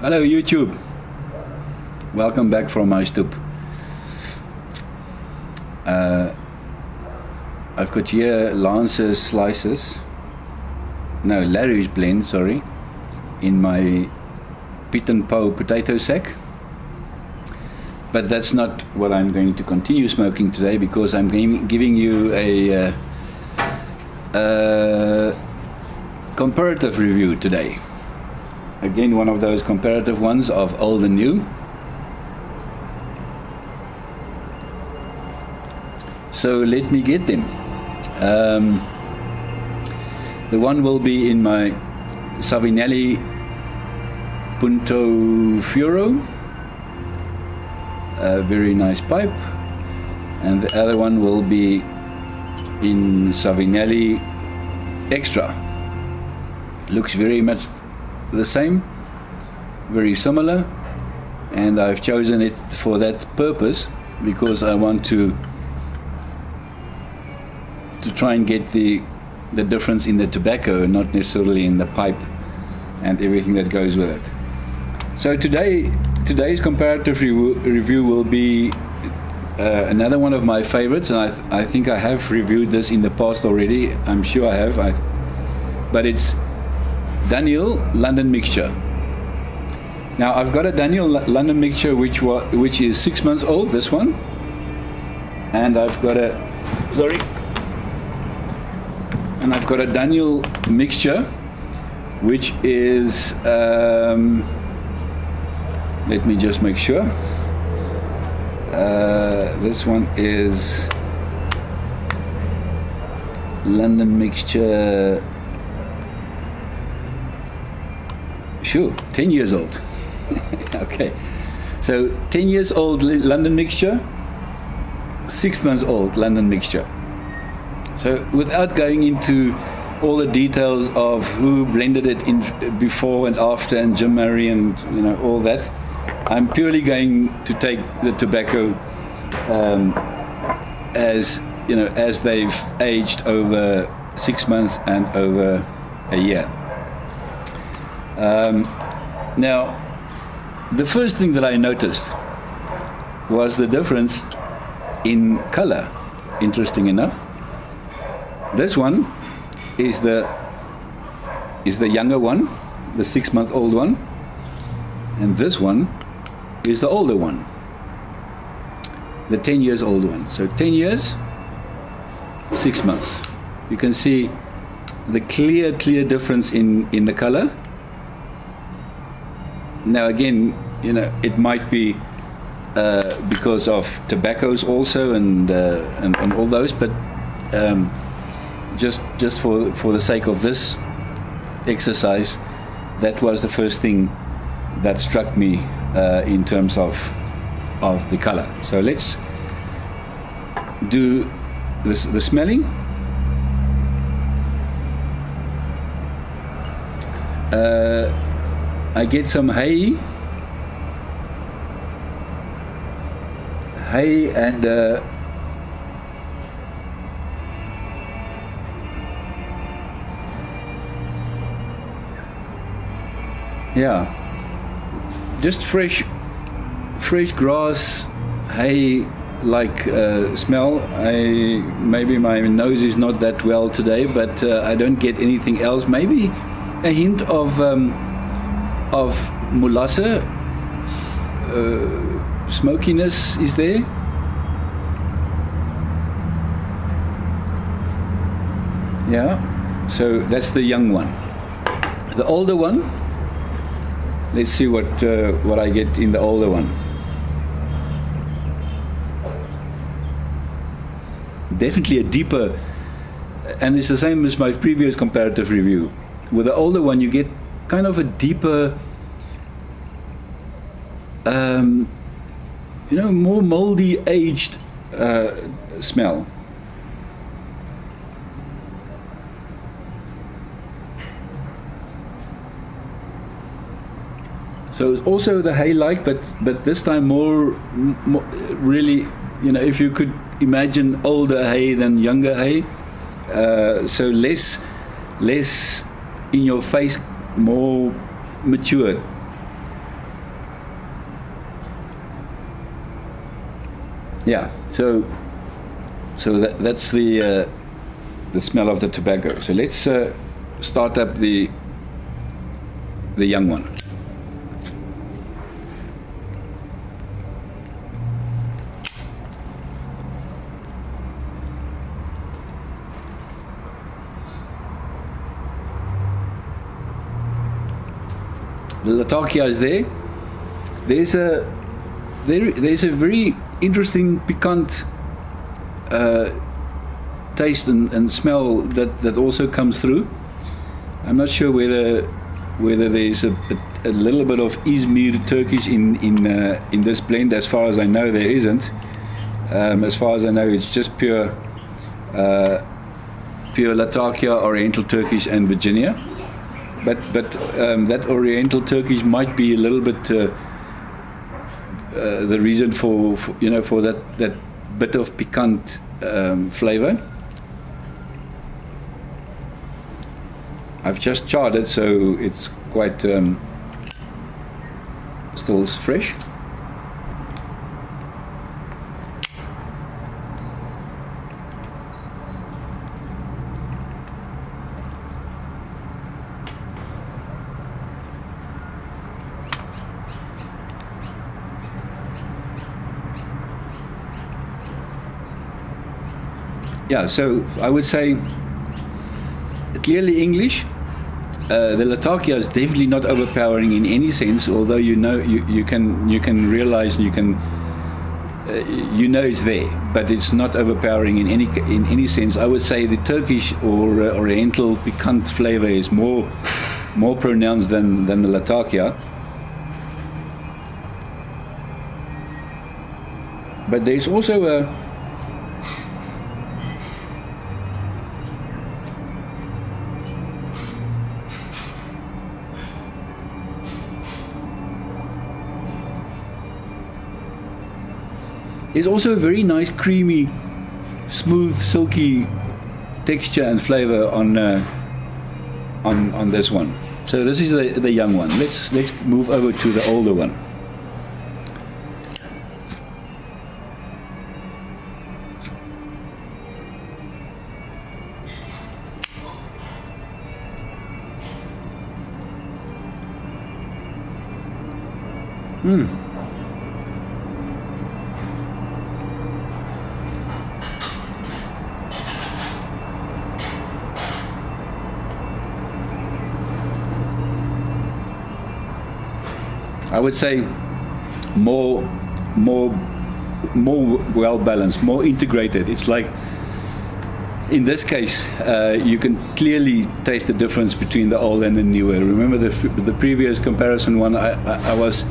Hello YouTube, welcome back from my stoep. I've got here Lance's slices, no, Larry's blend, sorry, in my Pit and Pow potato sack. But that's not what I'm going to continue smoking today, because I'm giving you a comparative review today. Again, one of those comparative ones of old and new. So let me get them. The one will be in my Savinelli Punto Furo, a very nice pipe, and the other one will be in Savinelli Extra. Looks very much the same, very similar, and I've chosen it for that purpose because I want to try and get the difference in the tobacco and not necessarily in the pipe and everything that goes with it. So today's comparative review will be another one of my favorites, and I think I have reviewed this in the past already. I'm sure I have, but it's Dunhill London Mixture. Now I've got a Dunhill London Mixture which is 6 months old, this one, and I've got a Dunhill Mixture which is let me just make sure. This one is London Mixture, sure, 10 years old. Okay, so 10 years old London Mixture, 6 months old London Mixture. So without going into all the details of who blended it in before and after, and Jim Murray and all that, I'm purely going to take the tobacco as they've aged over 6 months and over a year. Now, the first thing that I noticed was the difference in color. Interesting enough, this one is the younger one, the 6 month old one, and this one is the older one, the 10 years old one. So 10 years, 6 months. You can see the clear difference in the color. Now again, it might be because of tobaccos also and all those, but just for the sake of this exercise, that was the first thing that struck me in terms of the color. So let's do the smelling. I get some hay and yeah, just fresh grass, hay like smell. Maybe my nose is not that well today, but I don't get anything else. Maybe a hint of molasse, smokiness is there. Yeah, so that's the young one. The older one, let's see what I get in the older one. Definitely a deeper, and it's the same as my previous comparative review. With the older one, you get kind of a deeper, more moldy, aged smell. So it's also the hay-like, but this time more really, if you could imagine older hay than younger hay, so less in your face, more matured. Yeah. So that's the smell of the tobacco. So let's start up the young one. The Latakia is there. There's a very interesting piquant taste and smell that also comes through. I'm not sure whether there's a little bit of Izmir Turkish in this blend. As far as I know, there isn't. As far as I know, it's just pure Latakia, Oriental Turkish, and Virginia. But that Oriental Turkish might be a little bit the reason for that bit of piquant flavor. I've just charred it, so it's quite still fresh. Yeah, so I would say clearly English. The Latakia is definitely not overpowering in any sense, although you can realize and it's there, but it's not overpowering in any sense. I would say the Turkish or Oriental piquant flavor is more pronounced than the Latakia. But there's also there's also a very nice, creamy, smooth, silky texture and flavor on this one. So this is the young one. Let's move over to the older one. I would say more well balanced, more integrated. It's like in this case, you can clearly taste the difference between the old and the newer. Remember the previous comparison one? I was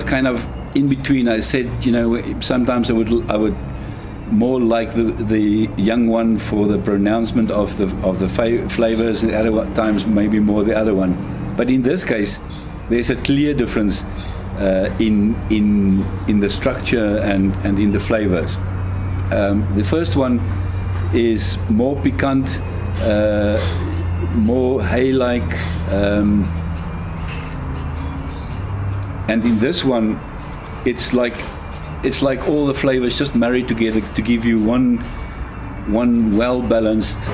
kind of in between. I said, sometimes I would more like the young one for the pronouncement of the flavors, and other times maybe more the other one. But in this case, there's a clear difference in the structure and in the flavors. The first one is more piquant, more hay-like, and in this one, it's like all the flavors just married together to give you one well-balanced,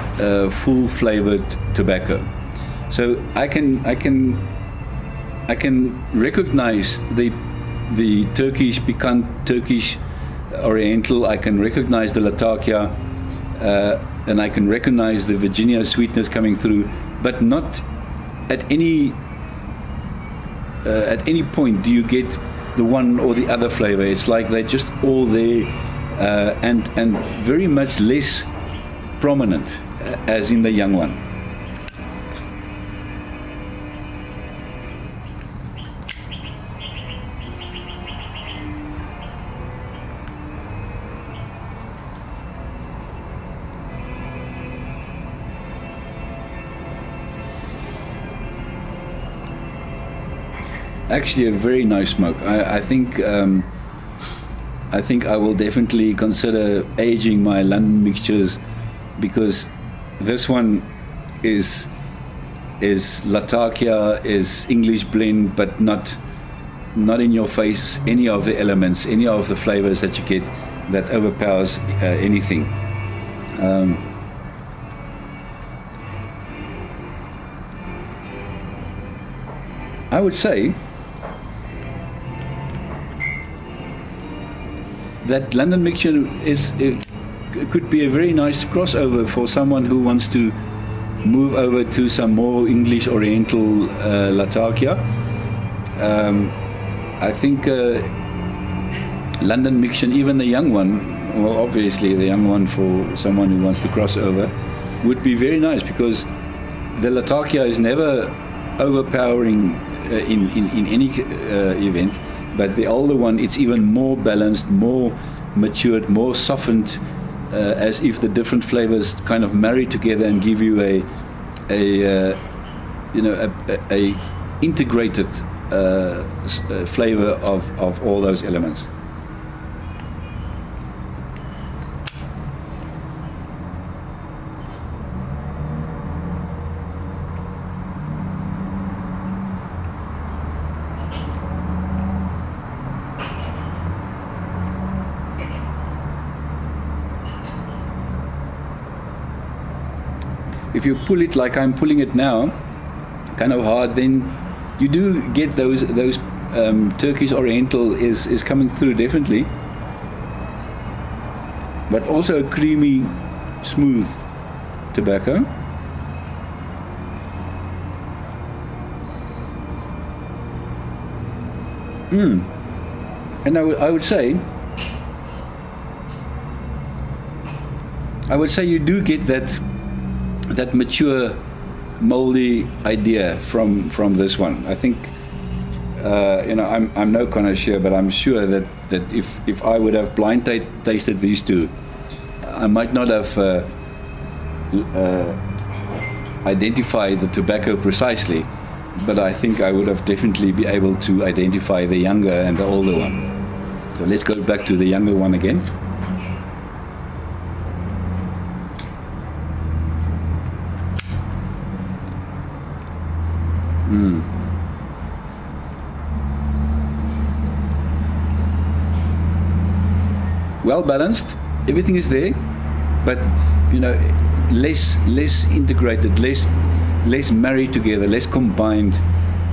full-flavored tobacco. So I can recognize the Turkish piquant, Turkish Oriental. I can recognize the Latakia, and I can recognize the Virginia sweetness coming through, but not at any point do you get the one or the other flavor. It's like they're just all there, and very much less prominent as in the young one. Actually, a very nice smoke. I think I will definitely consider aging my London mixtures, because this one is Latakia, is English blend, but not in your face. Any of the elements, any of the flavors that you get that overpowers anything. I would say that London Mixture could be a very nice crossover for someone who wants to move over to some more English Oriental Latakia. I think London Mixture, even the young one, well, obviously the young one for someone who wants to cross over, would be very nice, because the Latakia is never overpowering in any event, but the older one, it's even more balanced, more matured, more softened, as if the different flavors kind of marry together and give you a integrated flavor of all those elements. If you pull it like I'm pulling it now, kind of hard, then you do get those Turkish Oriental is coming through definitely, but also a creamy, smooth tobacco. And I would say you do get that mature, moldy idea from this one. I think I'm no connoisseur, but I'm sure that if I would have blind tasted these two, I might not have identified the tobacco precisely, but I think I would have definitely be able to identify the younger and the older one. So let's go back to the younger one again. Well balanced, everything is there, but less integrated, less married together, less combined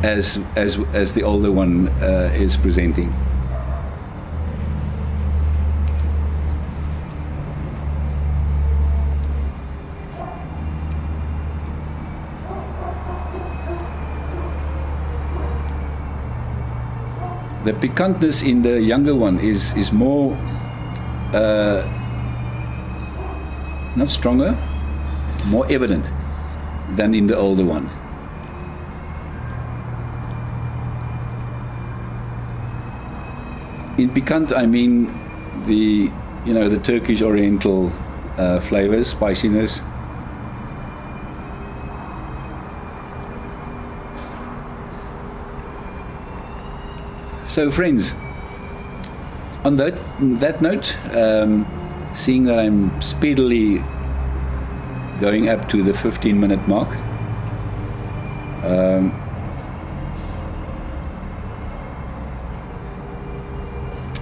as the older one is presenting. The piquantness in the younger one is more, not stronger, more evident than in the older one. In piquant, I mean the Turkish Oriental flavors, spiciness. So friends, on that note, seeing that I'm speedily going up to the 15-minute mark,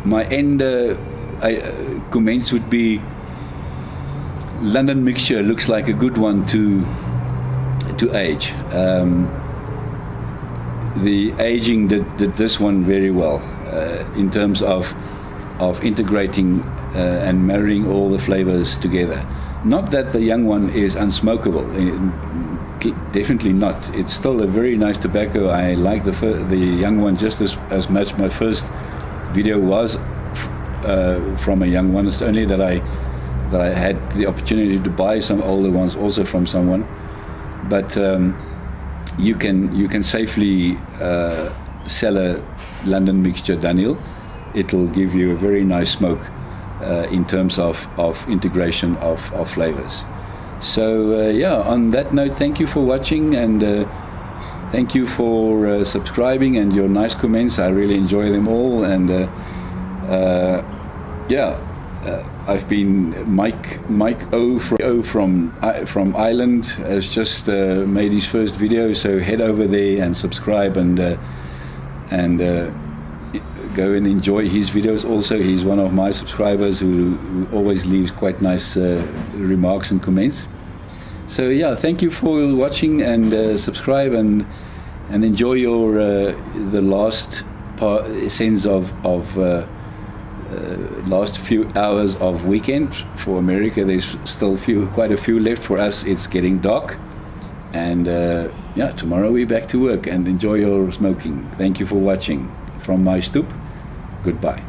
my end comments would be London Mixture looks like a good one to age. The aging did this one very well in terms of integrating and marrying all the flavors together. Not that the young one is unsmokable, definitely not. It's still a very nice tobacco. I like the young one just as much. My first video was from a young one. It's only that I had the opportunity to buy some older ones also from someone, but you can safely sell a London Mixture Dunhill. It'll give you a very nice smoke in terms of integration of flavors. So on that note, thank you for watching, and thank you for subscribing and your nice comments. I really enjoy them all, and I've been Mike O from Ireland has just made his first video, so head over there and subscribe, and go and enjoy his videos. Also, he's one of my subscribers who always leaves quite nice remarks and comments. So yeah, thank you for watching, and subscribe and enjoy your the last sense of last few hours of weekend. For America, there's still quite a few left. For us, it's getting dark, and yeah, tomorrow we're back to work. And enjoy your smoking. Thank you for watching. From my stoep, goodbye.